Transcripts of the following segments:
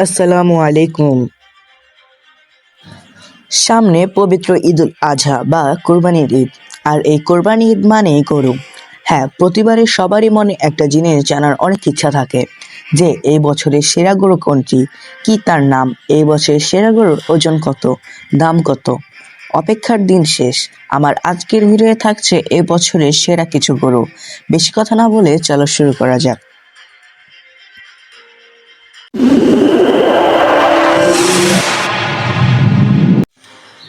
আসসালামু আলাইকুম। সামনে পবিত্র ঈদুল আজহা বা কোরবানির ঈদ। আর এই কোরবানি ঈদ মানেই গরু। হ্যাঁ, প্রতিবারই সবারই মনে একটা জিনিস জানার অনেক ইচ্ছা থাকে যে এই বছরের সেরা গরু কোনটি, কি তার নাম, এই বছরের সেরা গরুর ওজন কত, দাম কত। অপেক্ষার দিন শেষ। আমার আজকের ভিডিওয়ে থাকছে এই বছরের সেরা কিছু গরু। বেশি কথা না বলে চলো শুরু করা যাক।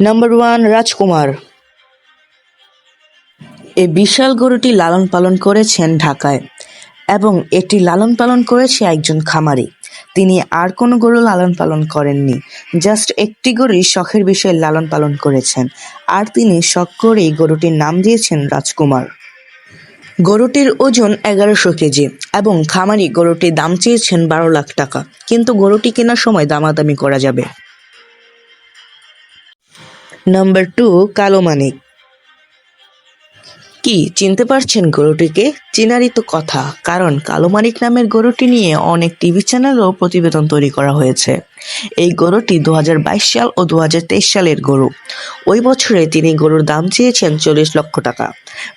নাম্বার 1, রাজকুমার। এই বিশাল গরুটি লালন পালন করেছেন ঢাকায় এবং এটি লালন পালন করেছে একজন খামারি। তিনি আর কোনো গরু লালন পালন করেননি, জাস্ট একটি গরুই শখের বিষয়ে লালন পালন করেছেন, আর তিনি শখ করেই গরুটির নাম দিয়েছেন রাজকুমার। গরুটির ওজন 1100 কেজি এবং খামারি গরুটির দাম চেয়েছেন 12 লাখ টাকা, কিন্তু গরুটি কেনার সময় দামাদামি করা যাবে। নাম্বার 2, কালো মানিক। কি চিনতে পারছেন গরুটিকে? চেনারই তো কথা, কারণ কালো মানিক নামের গরুটি নিয়ে অনেক টিভি চ্যানেলও প্রতিবেদন তৈরি করা হয়েছে। এই গরুটি 2022 সাল ও 2023 সালের গরু। ওই বছরে তিনি গরুর দাম চেয়েছেন 40 লক্ষ টাকা।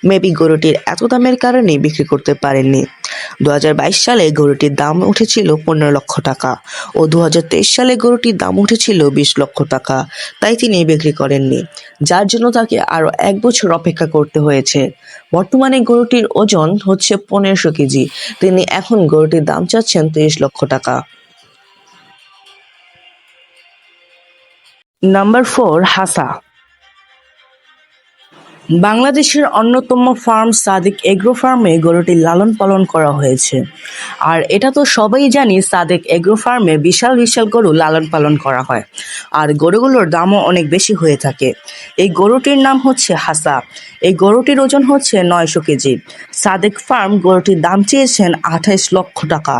মেবি গরুটির এত দামের কারণেই বিক্রি করতে পারেননি। 2022 সালে গরুটির দাম উঠেছিল 15 লক্ষ টাকা ও 2023 সালে গরুটির দাম উঠেছিল 20 লক্ষ টাকা, তাই তিনি বিক্রি করেননি, যার জন্য তাকে আরো 1 বছর অপেক্ষা করতে হয়েছে। বর্তমানে গরুটির ওজন হচ্ছে 1500 কেজি। তিনি এখন গরুটির দাম চাচ্ছেন 30 লক্ষ টাকা। নাম্বার 4, হাসা। বাংলাদেশের অন্যতম ফার্ম সাদেক এগ্রো ফার্মে গরুটি লালন পালন করা হয়েছে। আর এটা তো সবাই জানি, সাদেক এগ্রো ফার্মে বিশাল বিশাল গরু লালন পালন করা হয় আর গরুগুলোর দামও অনেক বেশি হয়ে থাকে। এই গরুটির নাম হচ্ছে হাসা। এই গরুটির ওজন হচ্ছে 900 কেজি। সাদেক ফার্ম গরুটির দাম চেয়েছেন 28 লক্ষ টাকা।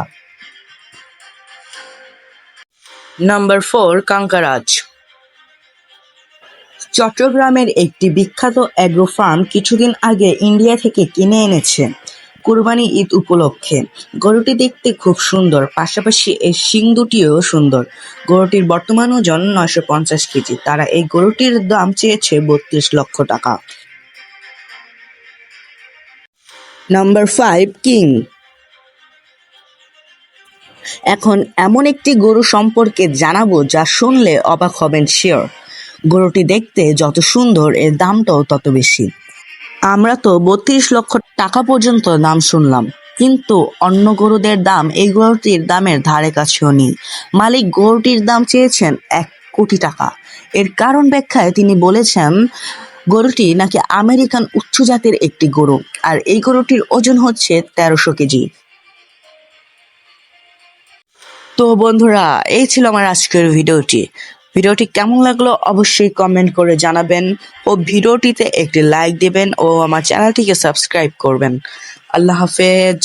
নাম্বার 4, কাঙ্কারাজ। চট্টগ্রামের একটি বিখ্যাত অ্যাগ্রো ফার্ম কিছুদিন আগে ইন্ডিয়া থেকে কিনে এনেছে কুরবানি ঈদ উপলক্ষে। গরুটি দেখতে খুব সুন্দর, পাশাপাশি এর শিং দুটিও সুন্দর। গরুটির বর্তমান ওজন 950 কেজি। তারা এই গরুটির দাম চেয়েছে 32 লক্ষ টাকা। Number 5, king. এখন এমন একটি গরু সম্পর্কে জানাবো যা শুনলে অবাক হবেন শিওর। গরুটি দেখতে যত সুন্দর, এর দামটাও তত বেশি। আমরা তো 32 লক্ষ টাকা পর্যন্ত দাম শুনলাম, কিন্তু অন্য গরুদের দাম এই গরুটির দামের ধারে কাছেও নেই। মালিক গরুটির দাম চেয়েছেন 1 কোটি টাকা। এর কারণ ব্যাখ্যায় তিনি বলেছেন গরুটি নাকি আমেরিকান উচ্চ জাতের একটি গরু, আর এই গরুটির ওজন হচ্ছে 1300 কেজি। তো বন্ধুরা, এই ছিল আমার আজকের ভিডিওটি কেমন লাগলো অবশ্যই কমেন্ট করে জানাবেন ও ভিডিওটিতে একটি লাইক দিবেন ও আমার চ্যানেলটিকে সাবস্ক্রাইব করবেন। আল্লাহ হাফেজ।